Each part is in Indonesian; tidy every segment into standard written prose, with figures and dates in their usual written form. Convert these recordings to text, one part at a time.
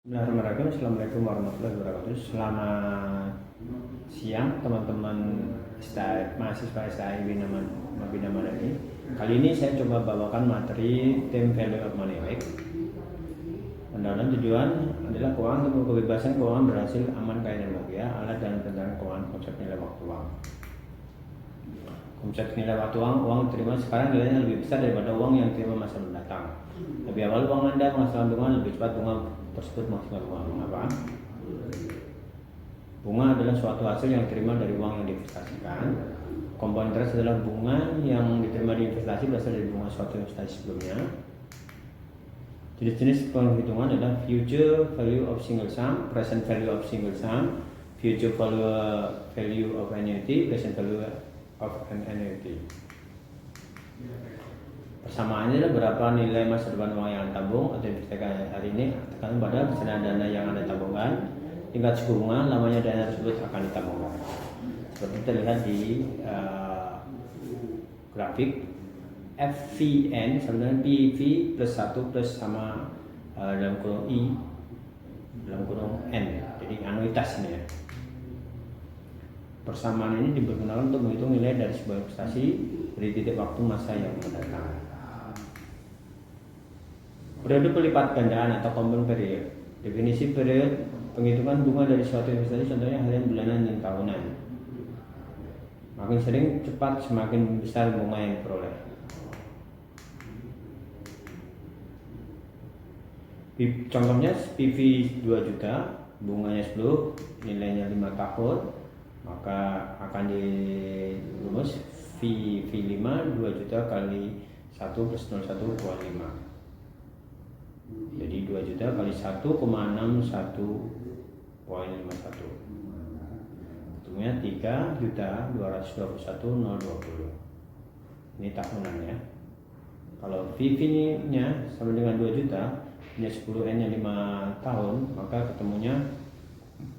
Bismillahirrahmanirrahim. Assalamualaikum warahmatullahi wabarakatuh. Selamat siang teman-teman mahasiswa STI Bina Madani. Kali ini saya coba bawakan materi Time Value of Money Week. Pendanaan tujuan adalah keuangan untuk kebebasan keuangan berhasil aman kaya dan bahagia, alat dan pendanaan keuangan, konsep nilai waktu uang. Konsep nilai waktu uang diterima sekarang nilainya lebih besar daripada uang yang diterima masa mendatang. Lebih awal uang Anda menghasilkan bunga, lebih cepat bunga tersebut menghasilkan uang. Mengapa? Bunga adalah suatu hasil yang diterima dari uang yang diinvestasikan. Compound interest adalah bunga yang diterima di investasi berasal dari bunga suatu investasi sebelumnya. Jenis-jenis penghitungan adalah future value of single sum, present value of single sum, future value of annuity, present value of an annuity. Persamaannya adalah berapa nilai masa depan uang yang tabung atau investasi hari ini tergantung pada persediaan dana yang Anda tabungkan, tingkat suku bunga, lamanya dana tersebut akan ditabungkan. Seperti terlihat di grafik, FVN sama dengan PV plus 1 plus sama dalam kurung I dalam kurung N, jadi anuitas ini ya. Persamaan ini digunakan untuk menghitung nilai dari sebuah investasi dari titik waktu masa yang mendatang. Periode pelipat gandaan atau compound period. Definisi period penghitungan bunga dari suatu investasi contohnya harian, bulanan, dan tahunan. Makin sering cepat semakin besar bunga yang diperoleh. Contohnya PV 2 juta, bunganya 10, nilainya 5 tahun, maka akan dirumus V5 2 juta kali 1 plus 01 kuali 5. Jadi 2 juta kali 1,61.51. Hitungnya 3.221.020. Ini tahunannya. Kalau VV nya sama dengan 2 juta, punya 10N nya 5 tahun, maka ketemunya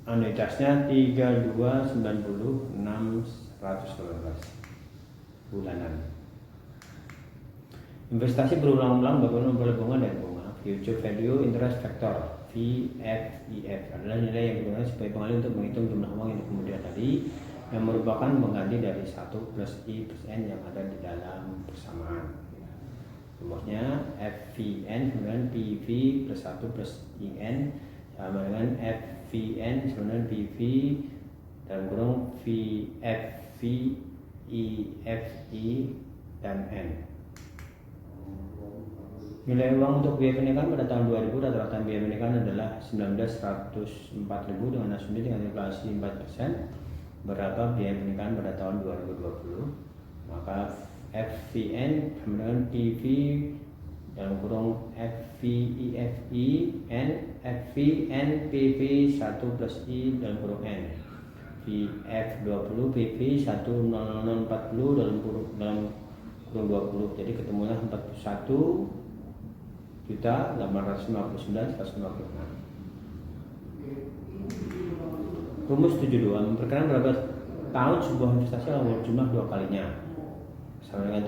anuitasnya 32.96.112 bulanan. Investasi berulang-ulang bagaimana memperoleh bunga dan bunga. Future value interest factor VFIF adalah nilai yang digunakan sebagai pengalih untuk menghitung jumlah uang yang di kemudian hari yang merupakan pengganti dari 1 plus I plus N yang ada di dalam persamaan. Rumusnya FVN sama dengan PV plus 1 plus IN sama dengan FVN sama dengan PV dalam kurung VFV IFI dan N. Nilai uang untuk biaya pernikahan pada tahun 2000 rata-rata biaya pernikahan adalah 19.104.000 dengan asumsi dengan inflasi 4%. Berapa biaya pernikahan pada tahun 2020? Maka FVN sama dengan PV dalam kurung FVIFI N FVN PV 1 plus I dalam kurung N VF20 PV 10040 dalam kurung 20. Jadi ketemulah 41.859.156. Rumus 72 memperkirakan berapa tahun sebuah investasi lalu jumlah 2 kalinya sama dengan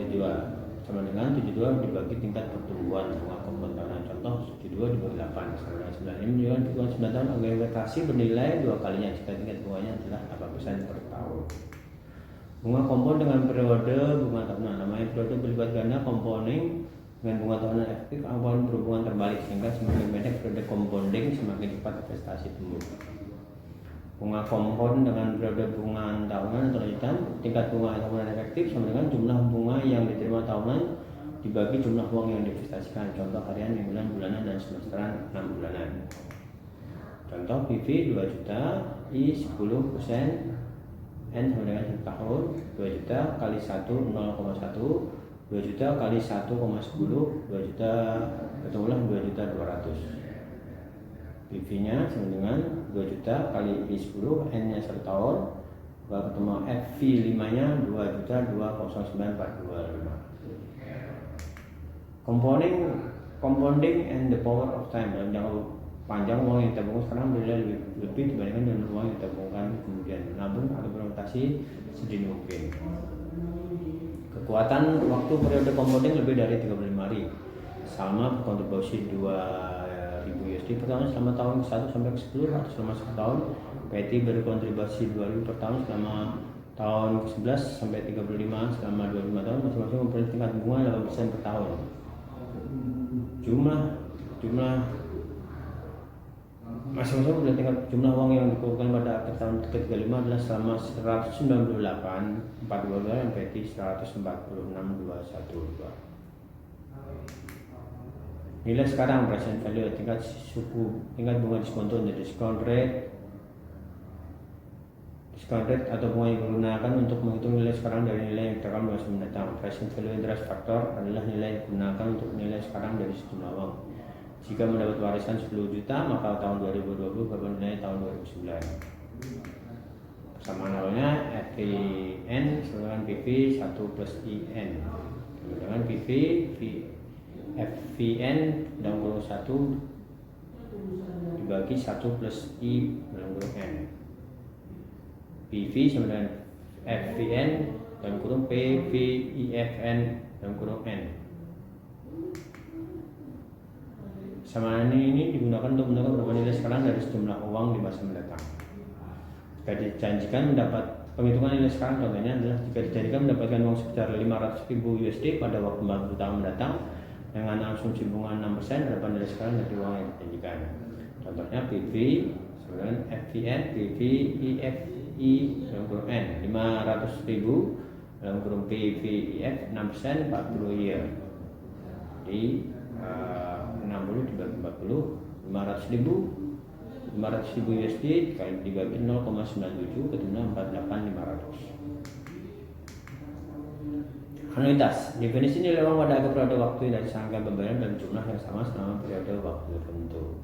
72 dibagi tingkat pertumbuhan bunga compound tahunan. Contoh 72 dibagi 8 sama dengan 9. Ini menunjukkan 9 tahun agar investasi bernilai 2 kalinya jika tingkat bunganya adalah 8% per tahun. Bunga compound dengan periode bunga tahunan, namanya periode berlipat ganda. Compounding dengan bunga tahunan efektif akan berhubungan terbalik, sehingga semakin pendek periode compounding semakin cepat investasi tumbuh. Bunga compound dengan periode bunga tahunan atau lanjutan, tingkat bunga tahunan efektif sama dengan jumlah bunga yang diterima tahunan dibagi jumlah uang yang diinvestasikan. Contoh harian, mingguan, bulanan, dan semesteran 6 bulanan. Contoh PV 2 juta, I 10%, N sama dengan 1 tahun, 2 juta kali 1 0,1, 2 juta kali 1,10, 2 juta ketemulah 2.200.000. PV nya sama dengan 2 juta kali I10, N nya 1 tahun, maka ketemu FV5 nya 2.209.425. Compounding and the power of time. Dalam jangka panjang uang yang ditabungkan sekarang bernilai lebih dibandingkan dengan uang yang ditabungkan kemudian. Menabung atau berinvestasi sedini mungkin. Kekuatan waktu periode compounding lebih dari 35 hari. Salma berkontribusi 2.000 US USD per tahun selama tahun ke-1 sampai ke-10 atau selama 1 tahun. PT berkontribusi 2.000 per tahun selama tahun ke-11 sampai 35 selama 25 tahun, masing-masing mempunyai tingkat bunga 8% per tahun. Jumlah masing-masing mempunyai tingkat jumlah uang yang dikumpulkan pada akhir tahun ke-35 adalah selama 198 422 dan PT 146 212. Nilai sekarang present value, tingkat bunga diskonto untuk discount rate atau bunga yang digunakan untuk menghitung nilai sekarang dari nilai yang terekam masa mendatang. Present value interest factor adalah nilai yang digunakan untuk nilai sekarang dari sejumlah uang. Jika mendapat warisan 10 juta, maka tahun 2020 berapa nilai tahun 2009. Persamaan awalnya FVN sama dengan PV 1 plus IN. Dengan PV FVN dalam kurung 1 dibagi 1 plus I dalam kurung N. PV sama dengan FVN dalam kurung PVIFN dalam kurung N. Persamaan ini digunakan untuk menentukan berapa nilai sekarang dari sejumlah uang di masa mendatang. Jika dijanjikan mendapat penghitungan nilai sekarang, contohnya adalah jika dijanjikan mendapatkan uang sebesar 500.000 USD pada waktu 40 tahun mendatang dengan asumsi bunga 6%, berapa nilai sekarang dari uang yang dijanjikan. Contohnya PV sama dengan FVN, PVIFI dalam kurung N 500.000 dalam kurung PVIF 6% 40 year. Jadi 60 dibagi 40, 500.000 USD dibagi 0,97 ketemu 48.500. Anuitas, definisi nilai uang pada periode waktu dari serangkaian pembayaran dalam jumlah yang sama selama periode waktu tertentu.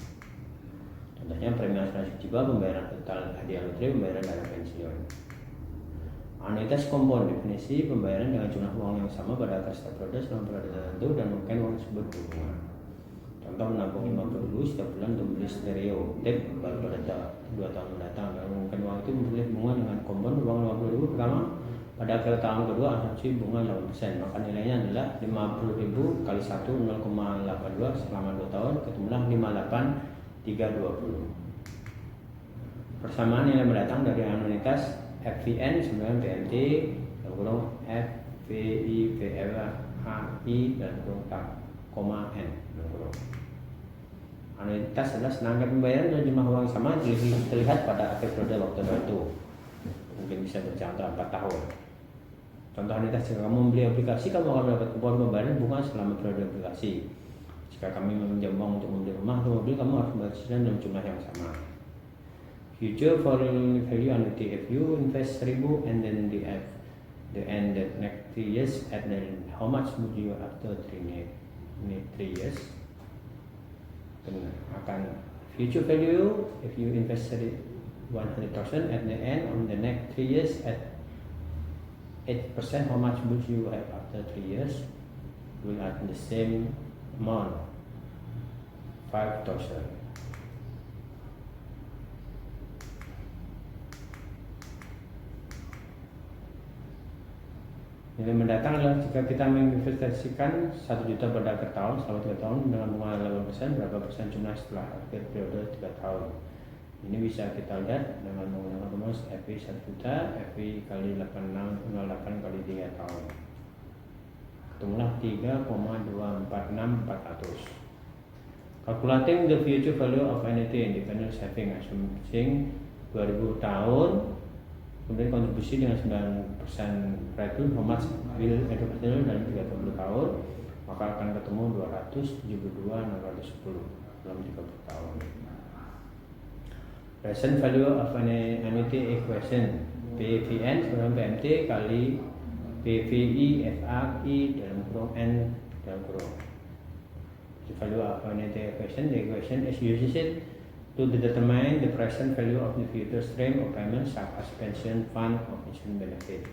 Contohnya premi asuransi jiwa, pembayaran total hadiah lotre, pembayaran dana pensiun. Anuitas kompon, definisi pembayaran dengan jumlah uang yang sama pada akhir setiap periode selama periode tertentu dan mungkin uang tersebut berbunga. Contoh menabung 50 dulu setiap bulan untuk beli stereo tape baru pada 2 tahun mendatang, dan mungkin uang itu memilih bunga dengan kompon uang 50.000 pertama, pada akhir tahun kedua asumsi bunga 8%, maka nilainya adalah 50.000 kali 1 0,82 selama 2 tahun ketemulah 58.320. Persamaan nilai mendatang dari anuitas FVN sama BMT dalam kurung FVIVLHI dalam kurung koma N dalam kurung. Anuitas adalah serangkaian pembayaran dan jumlah uang yang sama terlihat pada akhir periode waktu tertentu, mungkin bisa berjangka 4 tahun. Contoh anuitas, jika kamu membeli aplikasi, kamu akan mendapat kupon pembayaran bunga selama periode aplikasi. Jika kami meminjam uang untuk membeli rumah atau mobil, kamu harus membayar cicilan dalam jumlah yang sama. Future value annuity, if you invest 1.000 and then the next 3 years, and then how much would you after 3 years? Akan future value, if you invested 100,000 at the end on the next 3 years at 8%, how much would you have after 3 years? Will at the same amount, 5,000. Nilai mendatang adalah jika kita menginvestasikan 1 juta pada akhir tahun selama 3 tahun dengan bunga 8%, berapa persen jumlah setelah akhir periode 3 tahun. Ini bisa kita lihat dengan menggunakan rumus FI 1 juta, FI kali 8608 kali 3 tahun. Ketemulah 3,246400. Calculating the future value of anything independent saving, assuming 2000 tahun, kemudian kontribusi dengan 9% return, how much will educational dalam 30 tahun, maka akan ketemu 272.610 dalam 30 tahun. Present value of an annuity equation, PVN sama PMT kali PVI FAI dalam kurung N dalam kurung. The value of an annuity equation, the equation is used to determine the present value of the future stream of payments such as pension fund or pension benefit.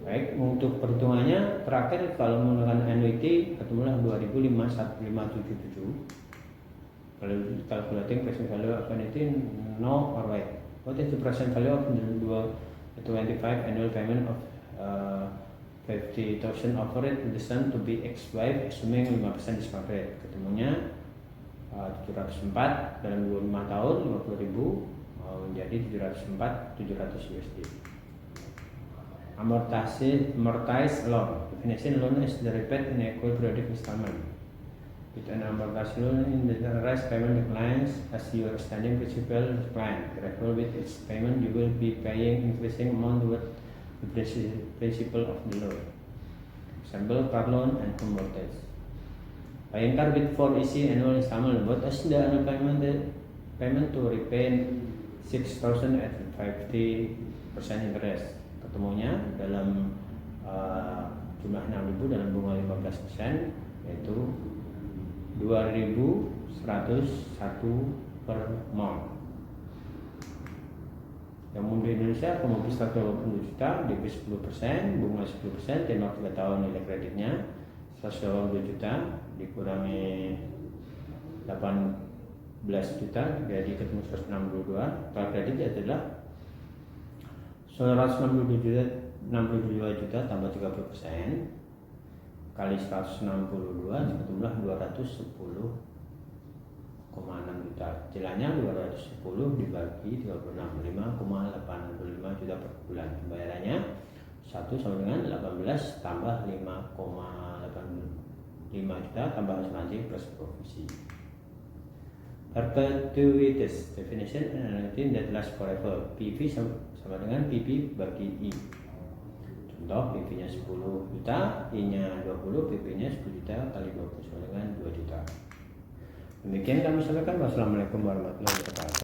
Baik, untuk perhitungannya terakhir kalau menggunakan annuity ketemulah 2005,1577. Kalau calculating present value of annuity, no or right. What is the present value of the 25 annual payment of 50,000 offered to the son to be ex-wife assuming 5% discount rate. Ketemunya 704 dalam 25 tahun 50.000 menjadi 704 700 USD. Amortized loan. Definition loan is the repaid in equal periodic installment. With an amortized loan in the rest payment declines as your outstanding principal decline. Therefore, with its payment, you will be paying increasing amount toward the principal of the loan. Example, car loan and home mortgage. Buying car with 4 easy annual installment. What is the annual payment to repay 6,000 at 50% interest? Ketemunya dalam jumlah 6.000 dalam bunga 15%, yaitu 2.101 per month. Yang di Indonesia pemobili 120 juta, DP 10%, bunga 10%, tenor 3 tahun nilai kreditnya 120 juta dikurangi 18 juta jadi ketemu 162. Total kredit adalah 162 juta tambah 30% kali 162 jumlah 210,6 juta. Cicilannya 210 dibagi 36, 5,85 juta per bulan. Pembayarannya 1 sama dengan 18 tambah 5,85 juta tambah asuransi plus provisi. Perpetuities definition anything that lasts forever. PV sama dengan PP bagi I. Contoh, PP-nya 10 juta, I-nya 20, PP-nya 10 juta kali 20 sama dengan 2 juta. Demikian kami sampaikan. Wassalamualaikum warahmatullahi wabarakatuh.